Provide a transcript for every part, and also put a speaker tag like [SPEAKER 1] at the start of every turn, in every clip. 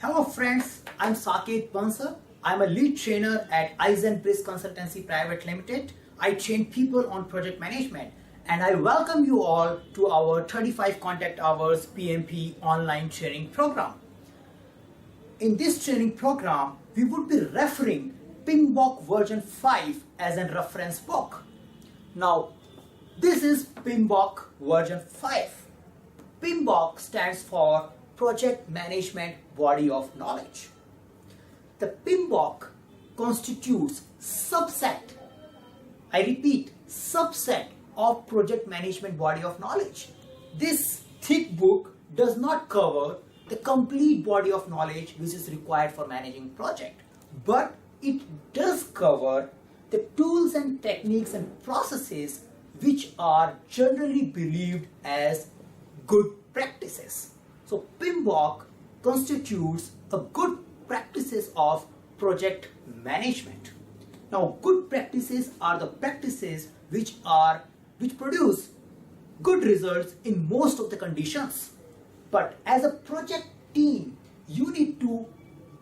[SPEAKER 1] Hello friends, I'm Saket Bansal. I'm a lead trainer at iZenBridge Consultancy Private Limited. I train people on project management and I welcome you all to our 35 contact hours PMP online training program. In this training program, we would be referring PMBOK version 5 as a reference book. Now, this is PMBOK version 5. PMBOK stands for Project Management Body of Knowledge. The PMBOK constitutes subset, I repeat, subset of project management body of knowledge. This thick book does not cover the complete body of knowledge which is required for managing project, but it does cover the tools and techniques and processes which are generally believed as good practices. So PMBOK constitutes a good practices of project management. Now, good practices are the practices which produce good results in most of the conditions. But as a project team, you need to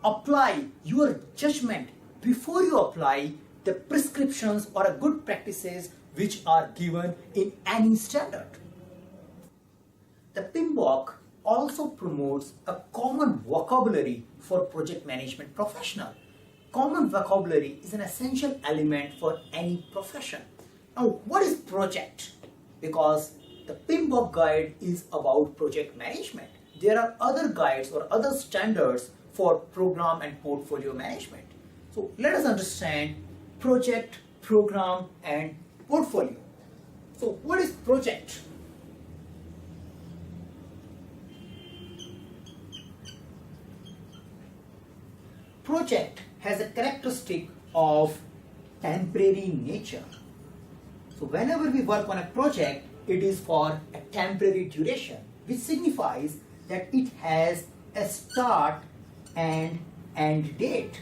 [SPEAKER 1] apply your judgment before you apply the prescriptions or a good practices which are given in any standard. The PMBOK also promotes a common vocabulary for project management professional. Common vocabulary is an essential element for any profession. Now, what is project? Because the PMBOK guide is about project management. There are other guides or other standards for program and portfolio management. So let us understand project, program and portfolio. So what is project? Project has a characteristic of temporary nature. So whenever we work on a project, it is for a temporary duration, which signifies that it has a start and end date.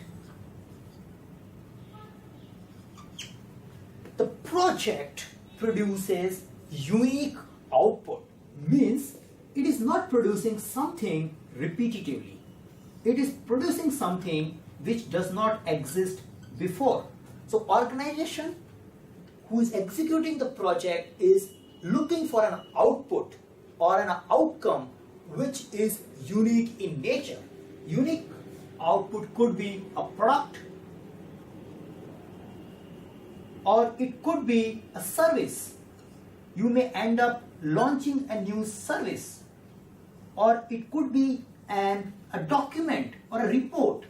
[SPEAKER 1] The project produces unique output, means it is not producing something repetitively. It is producing something which does not exist before. So organization who is executing the project is looking for an output or an outcome which is unique in nature. Unique output could be a product or it could be a service. You may end up launching a new service, or it could be a document or a report.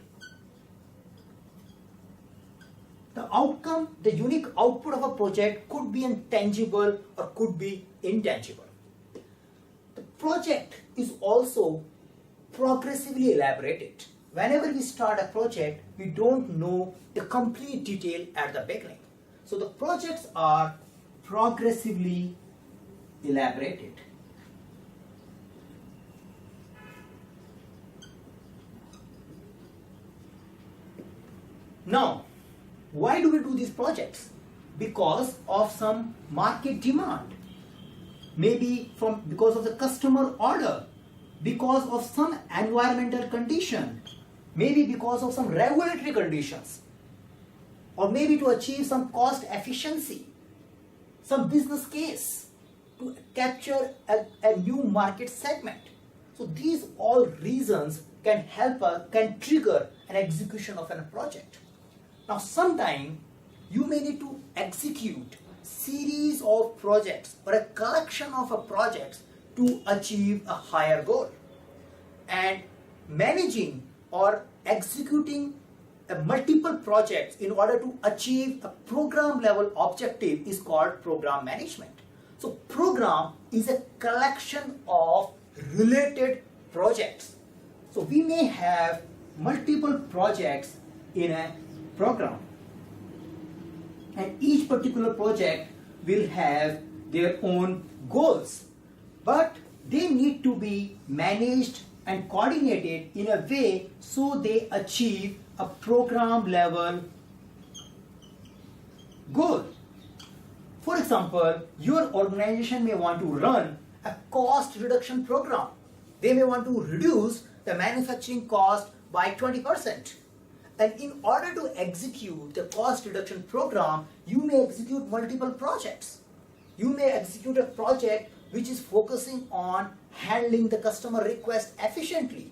[SPEAKER 1] The outcome, the unique output of a project could be intangible or could be intangible. The project is also progressively elaborated. Whenever we start a project, we don't know the complete detail at the beginning. So the projects are progressively elaborated. Now, why do we do these projects? Because of some market demand, maybe because of the customer order, because of some environmental condition, maybe because of some regulatory conditions, or maybe to achieve some cost efficiency, some business case, to capture a new market segment. So these all reasons can trigger an execution of a project. Now, sometime you may need to execute series of projects or a collection of projects to achieve a higher goal. And managing or executing multiple projects in order to achieve a program level objective is called program management. So program is a collection of related projects. So we may have multiple projects in a program, and each particular project will have their own goals, but they need to be managed and coordinated in a way so they achieve a program level goal. For example, your organization may want to run a cost reduction program. They may want to reduce the manufacturing cost by 20%. And in order to execute the cost reduction program, you may execute multiple projects. You may execute a project which is focusing on handling the customer request efficiently.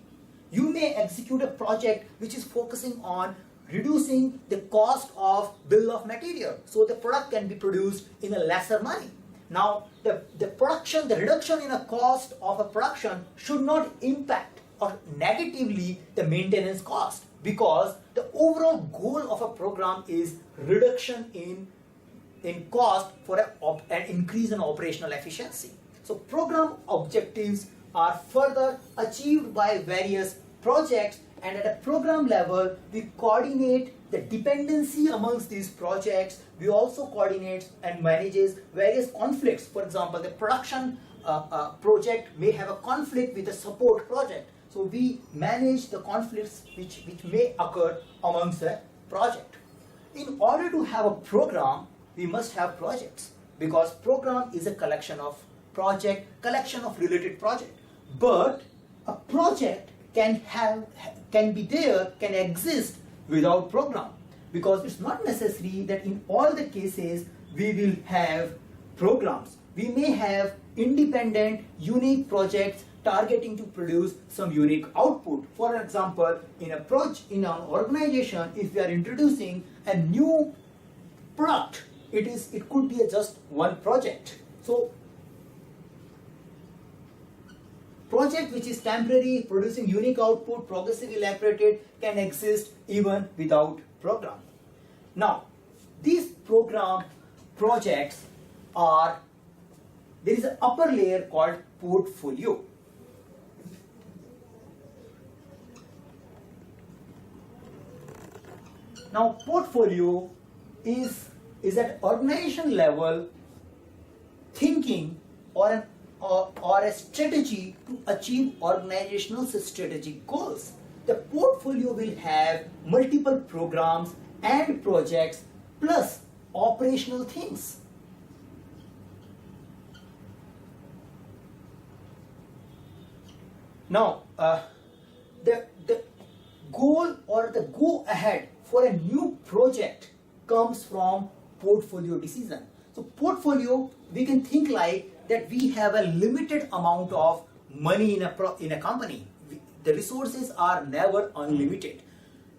[SPEAKER 1] You may execute a project which is focusing on reducing the cost of bill of material so the product can be produced in a lesser money. Now, the reduction in a cost of a production should not impact or negatively the maintenance cost, because the overall goal of a program is reduction in cost for an increase in operational efficiency. So program objectives are further achieved by various projects, and at a program level we coordinate the dependency amongst these projects. We also coordinate and manages various conflicts. For example, the production project may have a conflict with a support project. So we manage the conflicts which may occur amongst a project. In order to have a program, we must have projects, because program is a collection of related project. But a project can exist without program, because it's not necessary that in all the cases we will have programs. We may have independent, unique projects targeting to produce some unique output. For example, in an organization, if we are introducing a new product, it could be just one project. So project which is temporary, producing unique output, progressively elaborated, can exist even without program. Now, these program projects there is an upper layer called portfolio. Now, portfolio is at organization level thinking or a strategy to achieve organizational strategic goals. The portfolio will have multiple programs and projects plus operational things. Now, the goal or the go ahead for a new project comes from portfolio decision. So portfolio, we can think like that we have a limited amount of money in a company. The resources are never unlimited.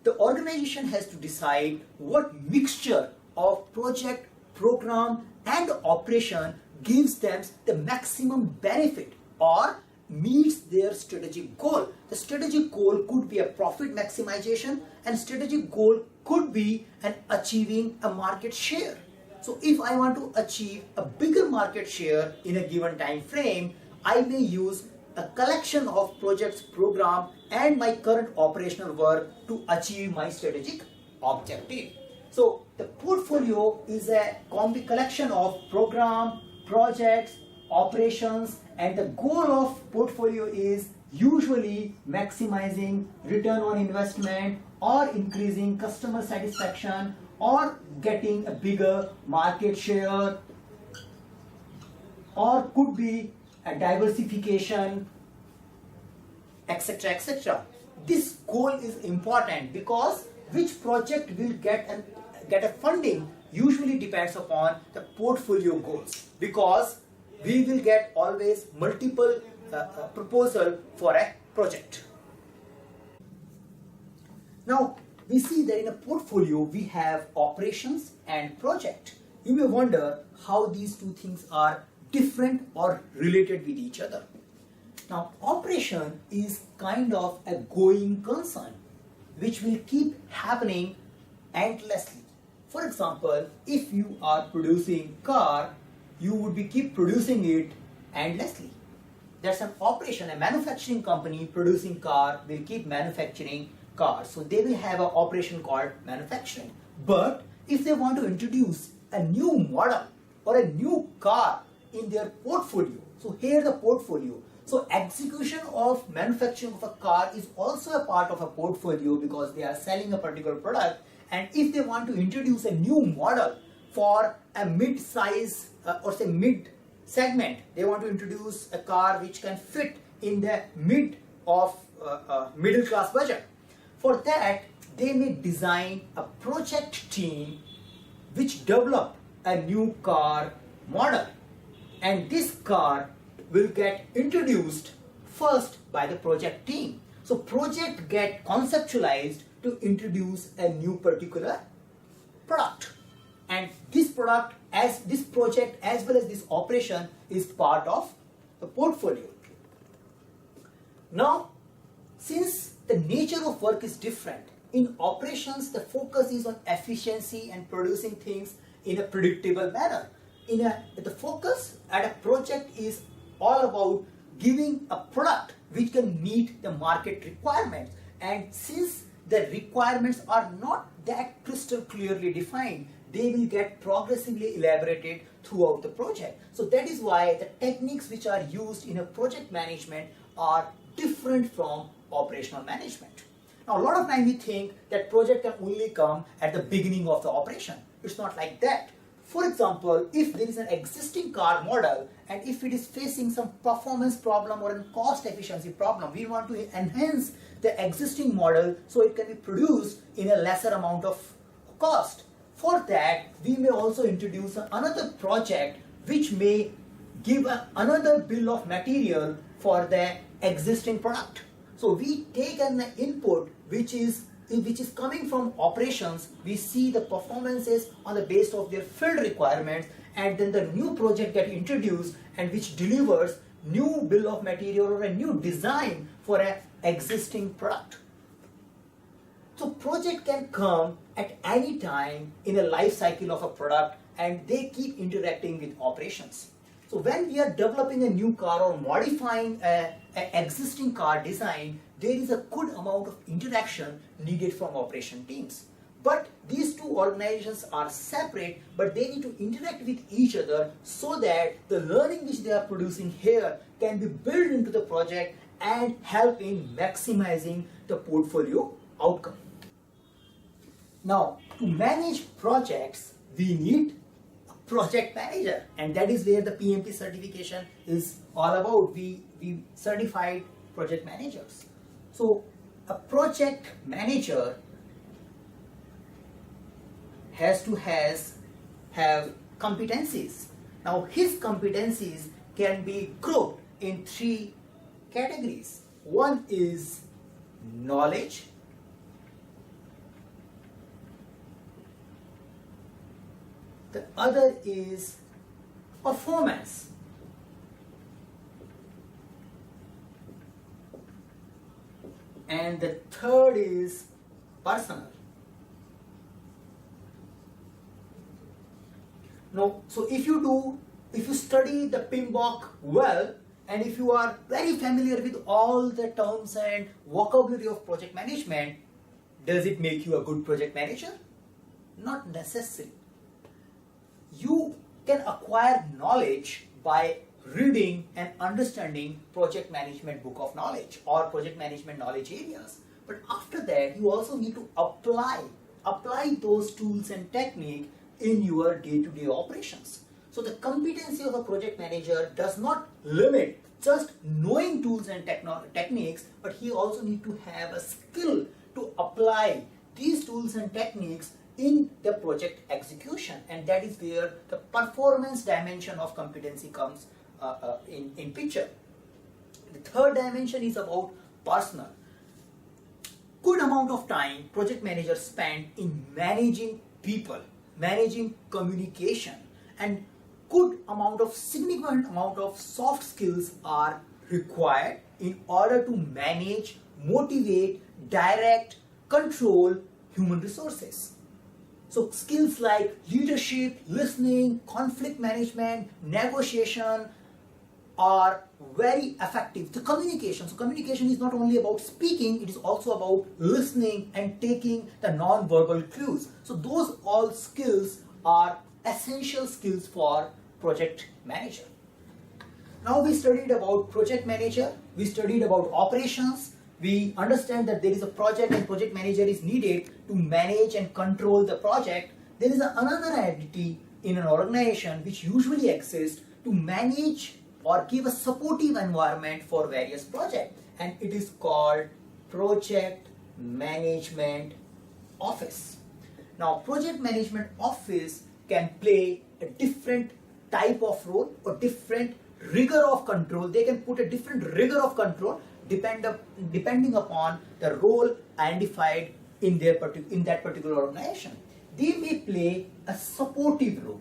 [SPEAKER 1] The organization has to decide what mixture of project, program and operation gives them the maximum benefit or meets their strategic goal. The strategic goal could be a profit maximization, and strategic goal could be achieving a market share. So if I want to achieve a bigger market share in a given time frame, I may use a collection of projects, program and my current operational work to achieve my strategic objective. So the portfolio is a collection of program, projects, operations, and the goal of portfolio is usually maximizing return on investment or increasing customer satisfaction or getting a bigger market share, or could be a diversification, etc., etc. This goal is important because which project will get a funding usually depends upon the portfolio goals, because we will get always multiple proposal for a project. Now we see that in a portfolio we have operations and project. You may wonder how these two things are different or related with each other. Now, operation is kind of a going concern which will keep happening endlessly. For example, if you are producing car, you would keep producing it endlessly. That's an operation. A manufacturing company producing car will keep manufacturing cars. So they will have an operation called manufacturing. But if they want to introduce a new model or a new car in their portfolio, so here the portfolio. So execution of manufacturing of a car is also a part of a portfolio because they are selling a particular product. And if they want to introduce a new model for a mid-size or say mid-segment, they want to introduce a car which can fit in the middle class budget. For that, they may design a project team which develop a new car model, and this car will get introduced first by the project team. So project get conceptualized to introduce a new particular product, and this product, as this project as well as this operation, is part of the portfolio. Now, since the nature of work is different, in operations the focus is on efficiency and producing things in a predictable manner. The focus at a project is all about giving a product which can meet the market requirements, and since the requirements are not that crystal clearly defined, they will get progressively elaborated throughout the project. So that is why the techniques which are used in a project management are different from operational management. Now, a lot of time we think that project can only come at the beginning of the operation. It's not like that. For example, if there is an existing car model and if it is facing some performance problem or a cost efficiency problem, we want to enhance the existing model so it can be produced in a lesser amount of cost. For that, we may also introduce another project which may give another bill of material for the existing product. So we take an input which is coming from operations. We see the performances on the basis of their field requirements, and then the new project get introduced and which delivers new bill of material or a new design for an existing product. So project can come at any time in a life cycle of a product, and they keep interacting with operations. So when we are developing a new car or modifying an existing car design, there is a good amount of interaction needed from operation teams. But these two organizations are separate, but they need to interact with each other so that the learning which they are producing here can be built into the project and help in maximizing the portfolio outcome. Now, to manage projects, we need a project manager, and that is where the PMP certification is all about. We certified project managers. So a project manager has to have competencies. Now his competencies can be grouped in three categories. One is knowledge, the other is performance, and the third is personal. Now, so if you study the PMBOK well, and if you are very familiar with all the terms and vocabulary of project management, does it make you a good project manager? Not necessarily. You can acquire knowledge by reading and understanding project management book of knowledge or project management knowledge areas. But after that, you also need to apply those tools and technique in your day-to-day operations. So the competency of a project manager does not limit just knowing tools and techniques, but he also need to have a skill to apply these tools and techniques in the project execution, and that is where the performance dimension of competency comes in picture. The third dimension is about personal. Good amount of time project managers spend in managing people, managing communication, and significant amount of soft skills are required in order to manage, motivate, direct, control human resources. So skills like leadership, listening, conflict management, negotiation are very effective. The communication. So communication is not only about speaking, it is also about listening and taking the non-verbal clues. So those all skills are essential skills for project manager. Now we studied about project manager, we studied about operations. We understand that there is a project and project manager is needed to manage and control the project. There is another entity in an organization which usually exists to manage or give a supportive environment for various projects, and it is called project management office. Now, project management office can play a different type of role or different rigor of control. They can put a different rigor of control depending upon the role identified in that particular organization. They may play a supportive role.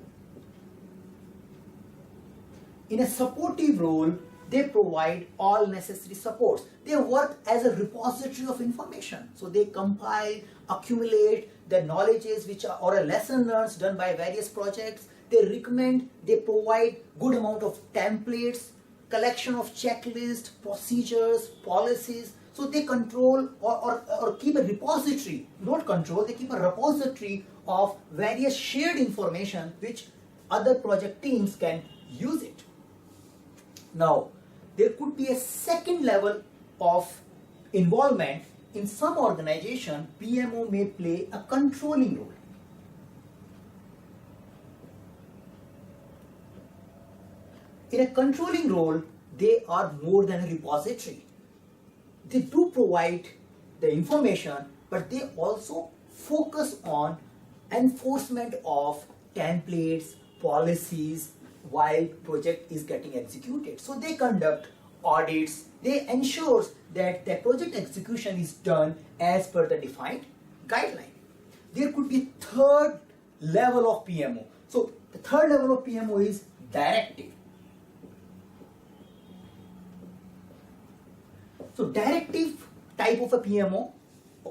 [SPEAKER 1] In a supportive role, they provide all necessary supports. They work as a repository of information. So they compile, accumulate the knowledges or a lesson learned done by various projects. They recommend, they provide good amount of templates, collection of checklists, procedures, policies. So they control or keep a repository, not control, they keep a repository of various shared information which other project teams can use it. Now, there could be a second level of involvement. In some organization, PMO may play a controlling role. In a controlling role, they are more than a repository. They do provide the information, but they also focus on enforcement of templates, policies, while project is getting executed. So they conduct audits, they ensure that the project execution is done as per the defined guideline. There could be third level of PMO. So the third level of PMO is directive. So directive type of a PMO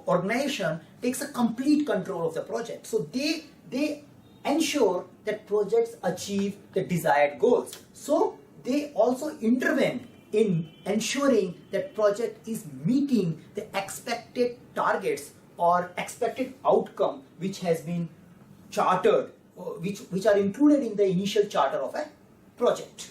[SPEAKER 1] organization takes a complete control of the project. So they ensure that projects achieve the desired goals. So they also intervene in ensuring that project is meeting the expected targets or expected outcome which has been chartered, which are included in the initial charter of a project.